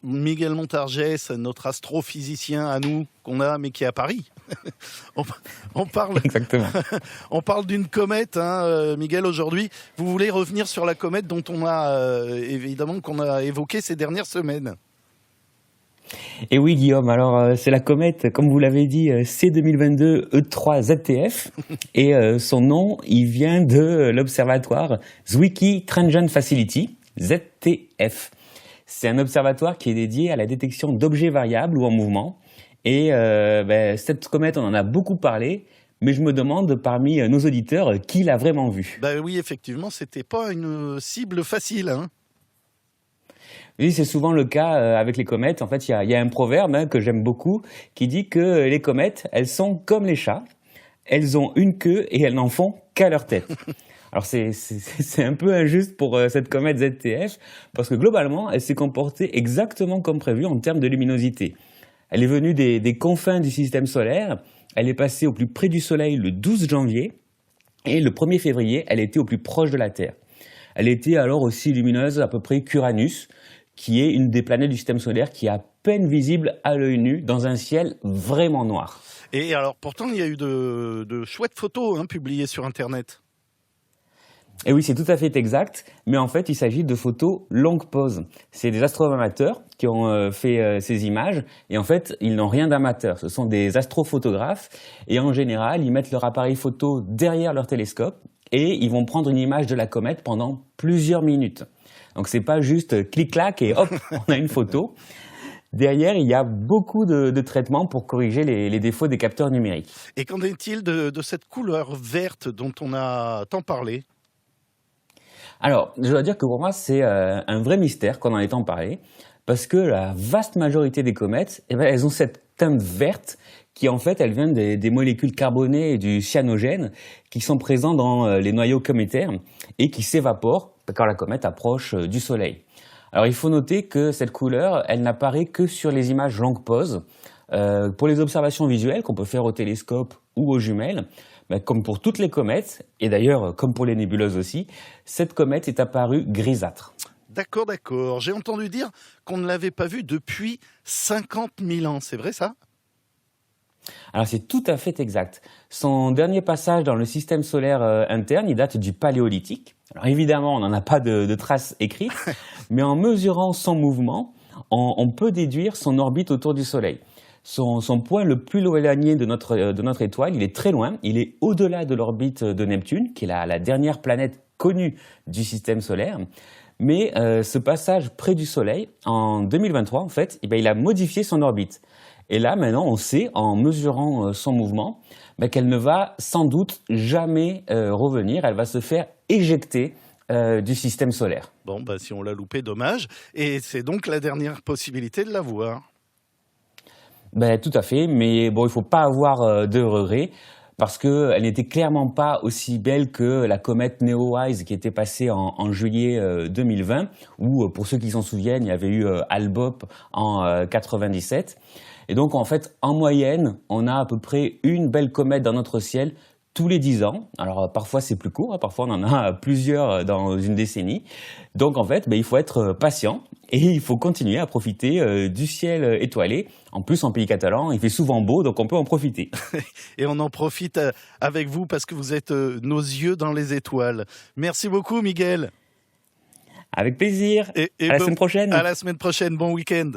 Miguel Montargès, notre astrophysicien à nous, qu'on a, mais qui est à Paris. on, on parle, Exactement. on parle d'une comète, hein, Miguel, aujourd'hui. Vous voulez revenir sur la comète dont on a, évidemment, qu'on a évoqué ces dernières semaines. Et oui, Guillaume, alors c'est la comète, comme vous l'avez dit, C2022 E3 ZTF. Et son nom, il vient de l'observatoire Zwicky Transient Facility, ZTF. C'est un observatoire qui est dédié à la détection d'objets variables ou en mouvement. Et cette comète, on en a beaucoup parlé, mais je me demande parmi nos auditeurs qui l'a vraiment vue. Ben oui, effectivement, c'était pas une cible facile, hein. Oui, c'est souvent le cas avec les comètes. En fait, il y a un proverbe que j'aime beaucoup qui dit que les comètes, elles sont comme les chats. Elles ont une queue et elles n'en font qu'à leur tête. Alors c'est un peu injuste pour cette comète ZTF parce que globalement, elle s'est comportée exactement comme prévu en termes de luminosité. Elle est venue des confins du système solaire. Elle est passée au plus près du Soleil le 12 janvier et le 1er février, elle était au plus proche de la Terre. Elle était alors aussi lumineuse à peu près qu'Uranus, qui est une des planètes du système solaire qui est à peine visible à l'œil nu dans un ciel vraiment noir. Et alors, pourtant, il y a eu de chouettes photos, hein, publiées sur Internet. Et oui, c'est tout à fait exact, mais en fait, il s'agit de photos longue pause. C'est des astronomes amateurs qui ont fait ces images, et en fait, ils n'ont rien d'amateur. Ce sont des astrophotographes, et en général, ils mettent leur appareil photo derrière leur télescope, et ils vont prendre une image de la comète pendant plusieurs minutes. Donc c'est pas juste clic-clac et hop, on a une photo. Derrière, il y a beaucoup de traitements pour corriger les défauts des capteurs numériques. Et qu'en est-il de cette couleur verte dont on a tant parlé ? Alors, je dois dire que pour moi, c'est un vrai mystère qu'on en ait tant parlé, parce que la vaste majorité des comètes, elles ont cette teinte verte qui, en fait, elle vient des molécules carbonées et du cyanogène qui sont présents dans les noyaux cométaires et qui s'évaporent quand la comète approche du Soleil. Alors, il faut noter que cette couleur, elle n'apparaît que sur les images longue pause. Pour les observations visuelles qu'on peut faire au télescope ou aux jumelles, comme pour toutes les comètes, et d'ailleurs comme pour les nébuleuses aussi, cette comète est apparue grisâtre. D'accord, d'accord. J'ai entendu dire qu'on ne l'avait pas vue depuis 50 000 ans. C'est vrai, ça ? Alors c'est tout à fait exact. Son dernier passage dans le système solaire interne, il date du Paléolithique. Alors évidemment, on n'en a pas de traces écrites, mais en mesurant son mouvement, on peut déduire son orbite autour du Soleil. Son point le plus éloigné de notre étoile, il est très loin, il est au-delà de l'orbite de Neptune, qui est la dernière planète connue du système solaire. Mais ce passage près du Soleil, en 2023, en fait, il a modifié son orbite. Et là, maintenant, on sait, en mesurant son mouvement, qu'elle ne va sans doute jamais revenir. Elle va se faire éjecter du système solaire. Bon, si on l'a loupé, dommage. Et c'est donc la dernière possibilité de la voir. Tout à fait, mais bon, il ne faut pas avoir de regrets parce qu'elle n'était clairement pas aussi belle que la comète Neowise qui était passée en juillet 2020, où, pour ceux qui s'en souviennent, il y avait eu Albob en 97. Et donc, en fait, en moyenne, on a à peu près une belle comète dans notre ciel tous les 10 ans. Alors, parfois, c'est plus court, parfois, on en a plusieurs dans une décennie. Donc, en fait, il faut être patient et il faut continuer à profiter du ciel étoilé. En plus, en pays catalan, il fait souvent beau, donc on peut en profiter. Et on en profite avec vous parce que vous êtes nos yeux dans les étoiles. Merci beaucoup, Miguel. Avec plaisir. À la semaine prochaine. À la semaine prochaine. Bon week-end.